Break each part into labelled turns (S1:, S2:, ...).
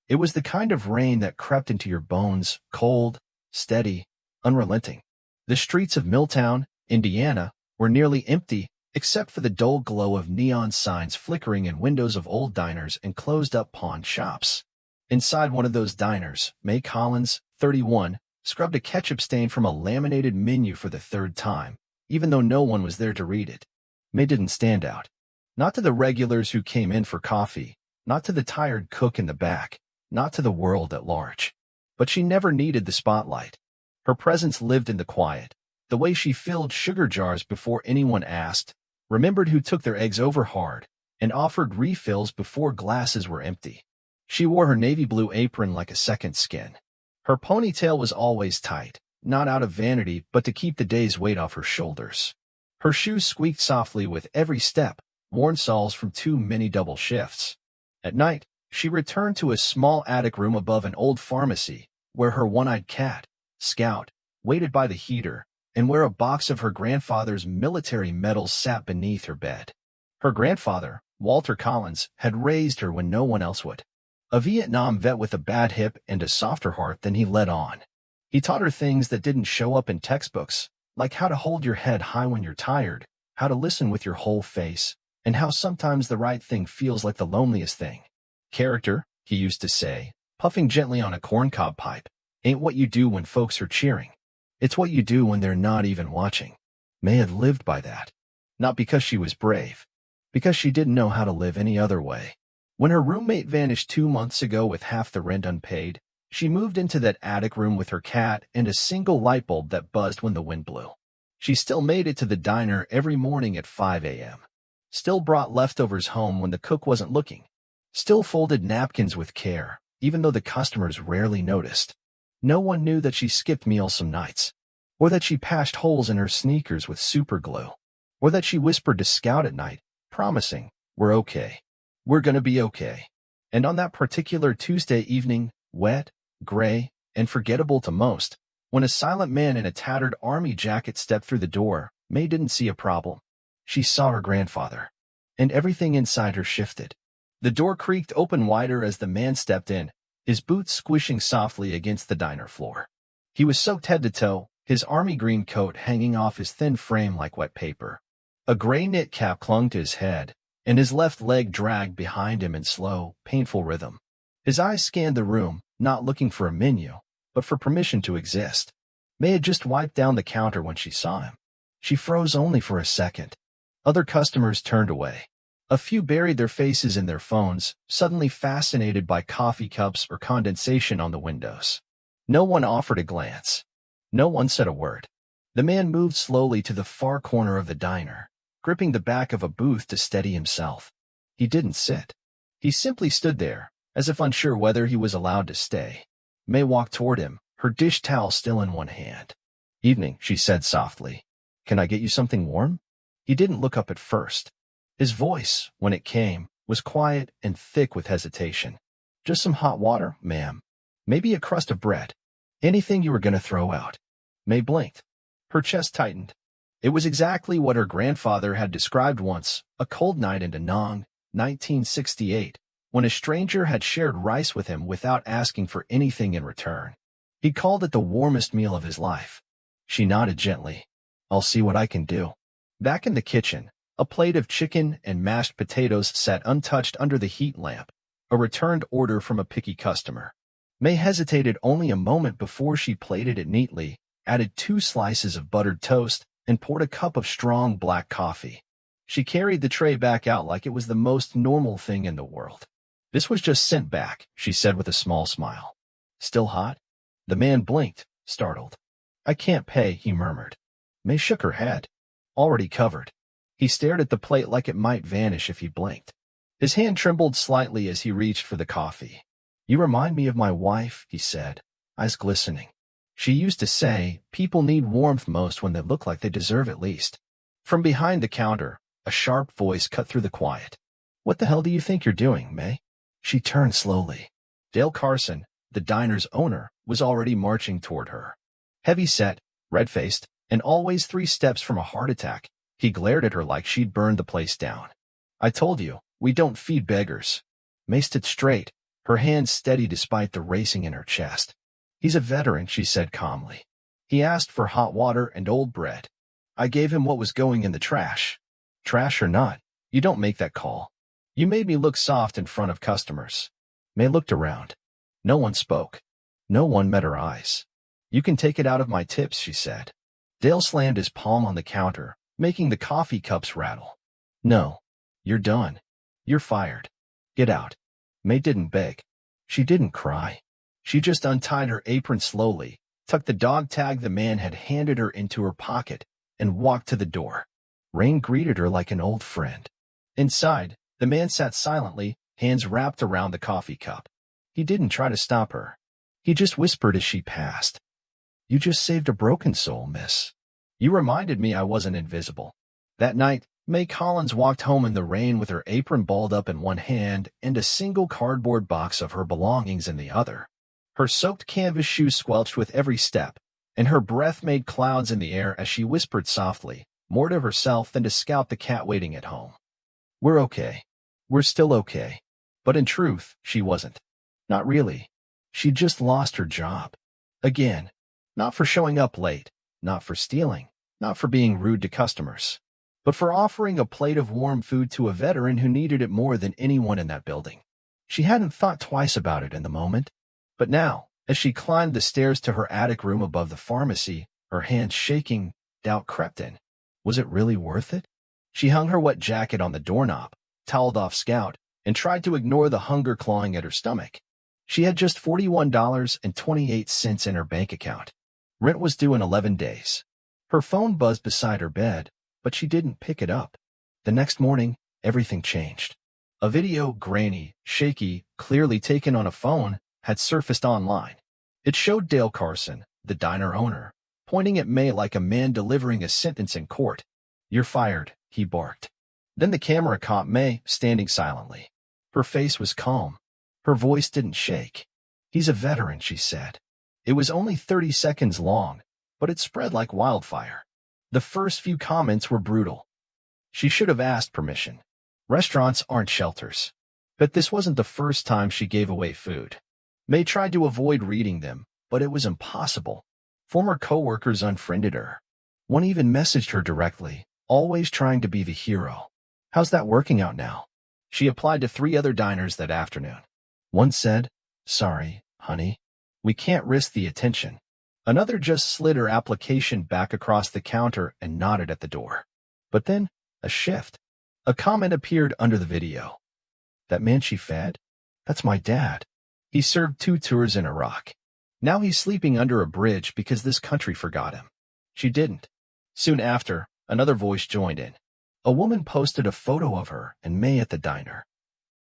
S1: It was the kind of rain that crept into your bones, cold, steady, unrelenting. The streets of Milltown, Indiana, were nearly empty, except for the dull glow of neon signs flickering in windows of old diners and closed-up pawn shops. Inside one of those diners, Mae Collins, 31, scrubbed a ketchup stain from a laminated menu for the third time, even though no one was there to read it. Mae didn't stand out. Not to the regulars who came in for coffee, not to the tired cook in the back, not to the world at large. But she never needed the spotlight. Her presence lived in the quiet, the way she filled sugar jars before anyone asked, remembered who took their eggs over hard, and offered refills before glasses were empty. She wore her navy blue apron like a second skin. Her ponytail was always tight, not out of vanity but to keep the day's weight off her shoulders. Her shoes squeaked softly with every step, worn soles from too many double shifts. At night, she returned to a small attic room above an old pharmacy, where her one-eyed cat, Scout, waited by the heater, and where a box of her grandfather's military medals sat beneath her bed. Her grandfather, Walter Collins, had raised her when no one else would. A Vietnam vet with a bad hip and a softer heart than he let on. He taught her things that didn't show up in textbooks, like how to hold your head high when you're tired, how to listen with your whole face, and how sometimes the right thing feels like the loneliest thing. Character, he used to say, puffing gently on a corncob pipe, ain't what you do when folks are cheering. It's what you do when they're not even watching. Mae had lived by that. Not because she was brave, because she didn't know how to live any other way. When her roommate vanished 2 months ago with half the rent unpaid, she moved into that attic room with her cat and a single light bulb that buzzed when the wind blew. She still made it to the diner every morning at 5 a.m. Still brought leftovers home when the cook wasn't looking. Still folded napkins with care, even though the customers rarely noticed. No one knew that she skipped meals some nights, or that she patched holes in her sneakers with super glue, or that she whispered to Scout at night, promising, "We're okay. We're gonna be okay." And on that particular Tuesday evening, wet, gray, and forgettable to most, when a silent man in a tattered army jacket stepped through the door, Mae didn't see a problem. She saw her grandfather, and everything inside her shifted. The door creaked open wider as the man stepped in, his boots squishing softly against the diner floor. He was soaked head to toe, his army green coat hanging off his thin frame like wet paper. A gray knit cap clung to his head, and his left leg dragged behind him in slow, painful rhythm. His eyes scanned the room, not looking for a menu, but for permission to exist. Mae had just wiped down the counter when she saw him. She froze only for a second. Other customers turned away. A few buried their faces in their phones, suddenly fascinated by coffee cups or condensation on the windows. No one offered a glance. No one said a word. The man moved slowly to the far corner of the diner, gripping the back of a booth to steady himself. He didn't sit. He simply stood there, as if unsure whether he was allowed to stay. Mae walked toward him, her dish towel still in one hand. "Evening," she said softly. "Can I get you something warm?" He didn't look up at first. His voice, when it came, was quiet and thick with hesitation. "Just some hot water, ma'am. Maybe a crust of bread. Anything you were going to throw out." Mae blinked. Her chest tightened. It was exactly what her grandfather had described once, a cold night in Da Nang, 1968, when a stranger had shared rice with him without asking for anything in return. He called it the warmest meal of his life. She nodded gently. "I'll see what I can do." Back in the kitchen, a plate of chicken and mashed potatoes sat untouched under the heat lamp, a returned order from a picky customer. Mae hesitated only a moment before she plated it neatly, added 2 slices of buttered toast, and poured a cup of strong black coffee. She carried the tray back out like it was the most normal thing in the world. "This was just sent back," she said with a small smile. "Still hot?" The man blinked, startled. "I can't pay," he murmured. Mae shook her head. "Already covered." He stared at the plate like it might vanish if he blinked. His hand trembled slightly as he reached for the coffee. "You remind me of my wife," he said, eyes glistening. "She used to say, people need warmth most when they look like they deserve it least." From behind the counter, a sharp voice cut through the quiet. "What the hell do you think you're doing, Mae?" She turned slowly. Dale Carson, the diner's owner, was already marching toward her. Heavy-set, red-faced, and always 3 steps from a heart attack, he glared at her like she'd burned the place down. "I told you, we don't feed beggars." Mae stood straight, her hands steady despite the racing in her chest. "He's a veteran," she said calmly. "He asked for hot water and old bread. I gave him what was going in the trash. Trash or not, you don't make that call. You made me look soft in front of customers." Mae looked around. No one spoke. No one met her eyes. "You can take it out of my tips," she said. Dale slammed his palm on the counter, making the coffee cups rattle. "No. You're done. You're fired. Get out." Mae didn't beg. She didn't cry. She just untied her apron slowly, tucked the dog tag the man had handed her into her pocket, and walked to the door. Rain greeted her like an old friend. Inside, the man sat silently, hands wrapped around the coffee cup. He didn't try to stop her. He just whispered as she passed. "You just saved a broken soul, miss. You reminded me I wasn't invisible." That night, Mae Collins walked home in the rain with her apron balled up in one hand and a single cardboard box of her belongings in the other. Her soaked canvas shoes squelched with every step, and her breath made clouds in the air as she whispered softly, more to herself than to Scout the cat waiting at home. "We're okay. We're still okay." But in truth, she wasn't. Not really. She'd just lost her job. Again. Not for showing up late, not for stealing, not for being rude to customers, but for offering a plate of warm food to a veteran who needed it more than anyone in that building. She hadn't thought twice about it in the moment. But now, as she climbed the stairs to her attic room above the pharmacy, her hands shaking, doubt crept in. Was it really worth it? She hung her wet jacket on the doorknob, toweled off Scout, and tried to ignore the hunger clawing at her stomach. She had just $41.28 in her bank account. Rent was due in 11 days. Her phone buzzed beside her bed, but she didn't pick it up. The next morning, everything changed. A video, grainy, shaky, clearly taken on a phone, had surfaced online. It showed Dale Carson, the diner owner, pointing at Mae like a man delivering a sentence in court. "You're fired," he barked. Then the camera caught Mae standing silently. Her face was calm. Her voice didn't shake. "He's a veteran," she said. It was only 30 seconds long, but it spread like wildfire. The first few comments were brutal. She should have asked permission. Restaurants aren't shelters. But this wasn't the first time she gave away food. Mae tried to avoid reading them, but it was impossible. Former coworkers unfriended her. One even messaged her directly, always trying to be the hero. "How's that working out now?" She applied to 3 other diners that afternoon. One said, "Sorry, honey. We can't risk the attention." Another just slid her application back across the counter and nodded at the door. But then, a shift. A comment appeared under the video. "That man she fed? That's my dad. He served 2 tours in Iraq. Now he's sleeping under a bridge because this country forgot him." She didn't. Soon after, another voice joined in. A woman posted a photo of her and Mae at the diner.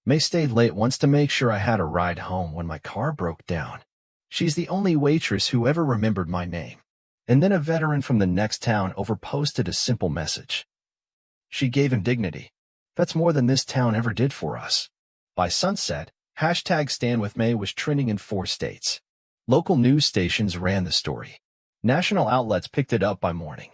S1: "Mae stayed late once to make sure I had a ride home when my car broke down. She's the only waitress who ever remembered my name." And then a veteran from the next town overposted a simple message. "She gave him dignity. That's more than this town ever did for us." By sunset, #StandWithMay was trending in 4 states. Local news stations ran the story. National outlets picked it up by morning.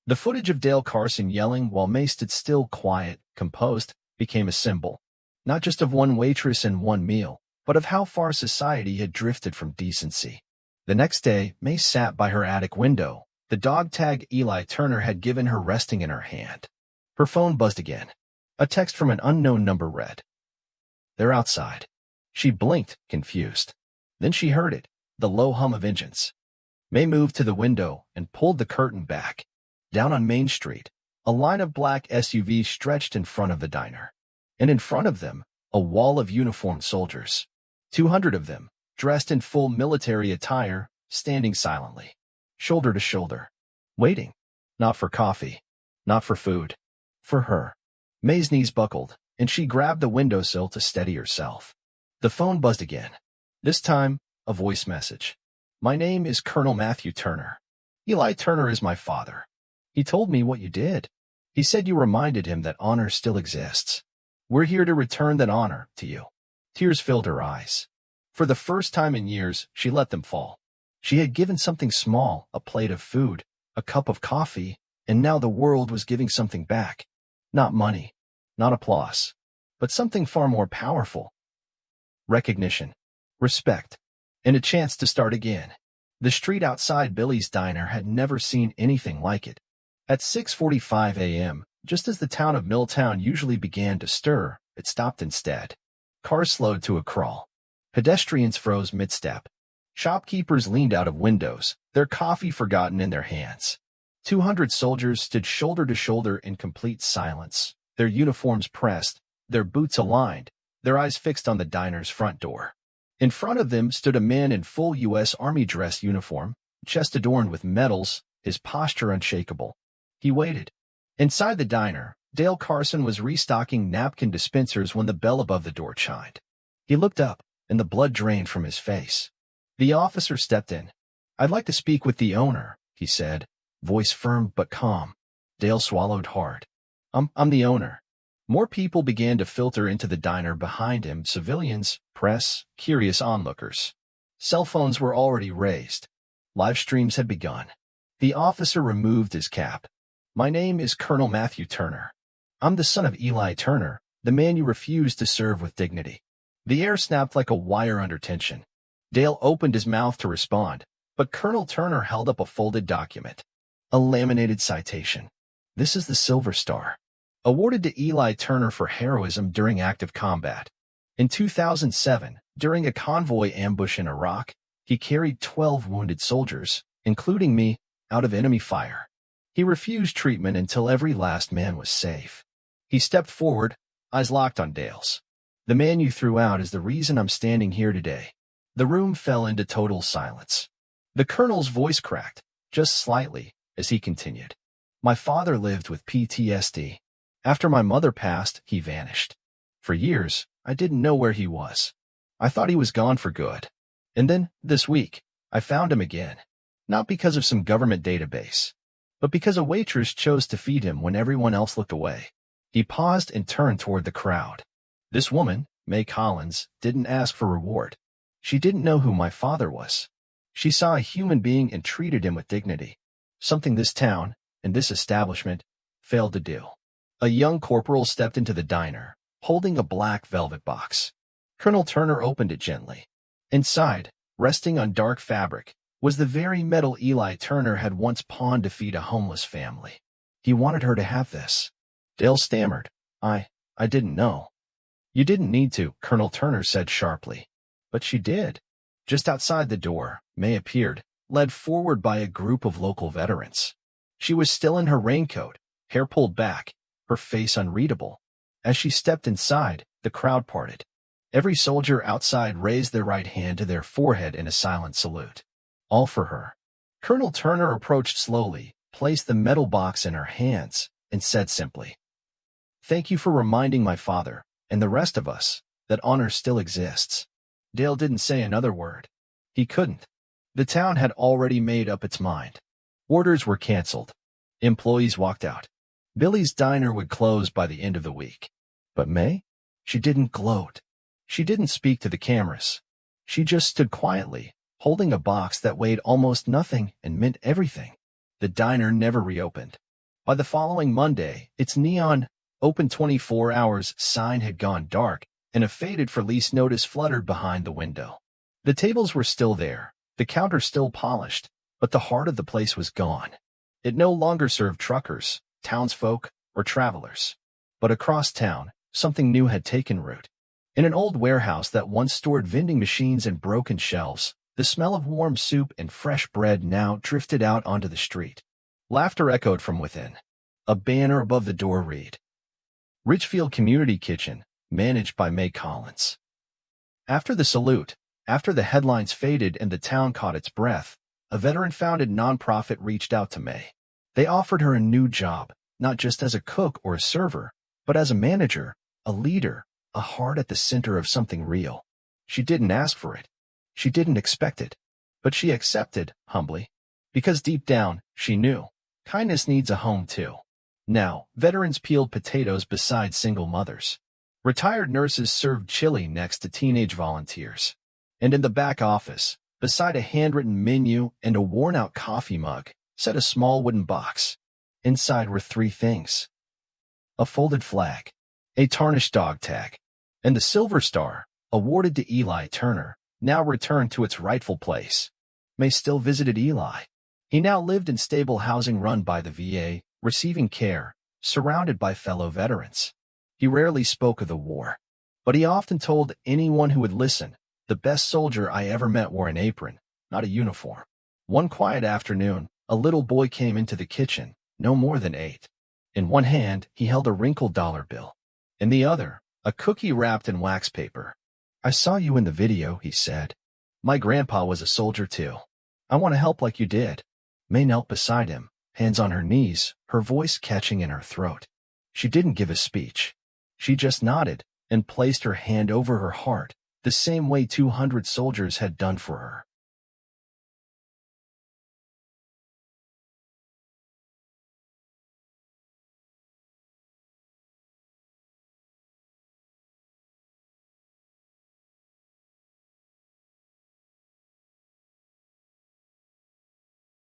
S1: The footage of Dale Carson yelling while Mae stood still, quiet, composed, became a symbol, not just of one waitress and one meal, but of how far society had drifted from decency. The next day, Mae sat by her attic window, the dog tag Eli Turner had given her resting in her hand. Her phone buzzed again. A text from an unknown number read, "They're outside." She blinked, confused. Then she heard it, the low hum of engines. Mae moved to the window and pulled the curtain back. Down on Main Street, a line of black SUVs stretched in front of the diner. And in front of them, a wall of uniformed soldiers. 200 of them, dressed in full military attire, standing silently, shoulder to shoulder, waiting. Not for coffee, not for food, for her. Mae's knees buckled, and she grabbed the windowsill to steady herself. The phone buzzed again. This time, a voice message. "My name is Colonel Matthew Turner. Eli Turner is my father. He told me what you did. He said you reminded him that honor still exists. We're here to return that honor to you." Tears filled her eyes. For the first time in years, she let them fall. She had given something small, a plate of food, a cup of coffee, and now the world was giving something back. Not money, not applause, but something far more powerful. recognition, respect, and a chance to start again. The street outside Billy's diner had never seen anything like it. At 6:45 a.m., just as the town of Milltown usually began to stir, it stopped instead. Cars slowed to a crawl. Pedestrians froze mid-step. Shopkeepers leaned out of windows, their coffee forgotten in their hands. 200 soldiers stood shoulder to shoulder in complete silence, their uniforms pressed, their boots aligned, their eyes fixed on the diner's front door. In front of them stood a man in full U.S. Army dress uniform, chest adorned with medals, his posture unshakable. He waited. Inside the diner, Dale Carson was restocking napkin dispensers when the bell above the door chimed. He looked up, and the blood drained from his face. The officer stepped in. "I'd like to speak with the owner," he said, voice firm but calm. Dale swallowed hard. I'm the owner." More people began to filter into the diner behind him, civilians, press, curious onlookers. Cell phones were already raised. Live streams had begun. The officer removed his cap. "My name is Colonel Matthew Turner. I'm the son of Eli Turner, the man you refused to serve with dignity." The air snapped like a wire under tension. Dale opened his mouth to respond, but Colonel Turner held up a folded document. A laminated citation. "This is the Silver Star, awarded to Eli Turner for heroism during active combat. In 2007, during a convoy ambush in Iraq, he carried 12 wounded soldiers, including me, out of enemy fire. He refused treatment until every last man was safe." He stepped forward, eyes locked on Dale's. "The man you threw out is the reason I'm standing here today." The room fell into total silence. The colonel's voice cracked, just slightly, as he continued. "My father lived with PTSD. After my mother passed, he vanished. For years, I didn't know where he was. I thought he was gone for good. And then, this week, I found him again. Not because of some government database, but because a waitress chose to feed him when everyone else looked away." He paused and turned toward the crowd. "This woman, Mae Collins, didn't ask for reward. She didn't know who my father was. She saw a human being and treated him with dignity. Something this town, and this establishment, failed to do." A young corporal stepped into the diner, holding a black velvet box. Colonel Turner opened it gently. Inside, resting on dark fabric, was the very metal Eli Turner had once pawned to feed a homeless family. He wanted her to have this. Dale stammered. I didn't know." "You didn't need to," Colonel Turner said sharply. "But she did." Just outside the door, Mae appeared, led forward by a group of local veterans. She was still in her raincoat, hair pulled back, her face unreadable. As she stepped inside, the crowd parted. Every soldier outside raised their right hand to their forehead in a silent salute. All for her. Colonel Turner approached slowly, placed the metal box in her hands, and said simply, "Thank you for reminding my father, and the rest of us, that honor still exists." Dale didn't say another word. He couldn't. The town had already made up its mind. Orders were canceled. Employees walked out. Billy's diner would close by the end of the week. But Mae? She didn't gloat. She didn't speak to the cameras. She just stood quietly, holding a box that weighed almost nothing and meant everything. The diner never reopened. By the following Monday, its neon, open 24 hours sign had gone dark, and a faded for lease notice fluttered behind the window. The tables were still there, the counter still polished, but the heart of the place was gone. It no longer served truckers, townsfolk, or travelers. But across town, something new had taken root. In an old warehouse that once stored vending machines and broken shelves, the smell of warm soup and fresh bread now drifted out onto the street. Laughter echoed from within. A banner above the door read, "Richfield Community Kitchen, managed by Mae Collins." After the salute, after the headlines faded and the town caught its breath, a veteran-founded nonprofit reached out to Mae. They offered her a new job, not just as a cook or a server, but as a manager, a leader, a heart at the center of something real. She didn't ask for it. She didn't expect it. But she accepted, humbly. Because deep down, she knew, kindness needs a home too. Now, veterans peeled potatoes beside single mothers. Retired nurses served chili next to teenage volunteers. And in the back office, beside a handwritten menu and a worn-out coffee mug, sat a small wooden box. Inside were three things: a folded flag, a tarnished dog tag, and the Silver Star, awarded to Eli Turner, now returned to its rightful place. Mae still visited Eli. He now lived in stable housing run by the VA, receiving care, surrounded by fellow veterans. He rarely spoke of the war, but he often told anyone who would listen, "The best soldier I ever met wore an apron, not a uniform." One quiet afternoon, a little boy came into the kitchen, no more than 8. In one hand, he held a wrinkled dollar bill. In the other, a cookie wrapped in wax paper. "I saw you in the video," he said. "My grandpa was a soldier too. I want to help like you did." Mae knelt beside him, hands on her knees, her voice catching in her throat. She didn't give a speech. She just nodded and placed her hand over her heart, the same way 200 soldiers had done for her.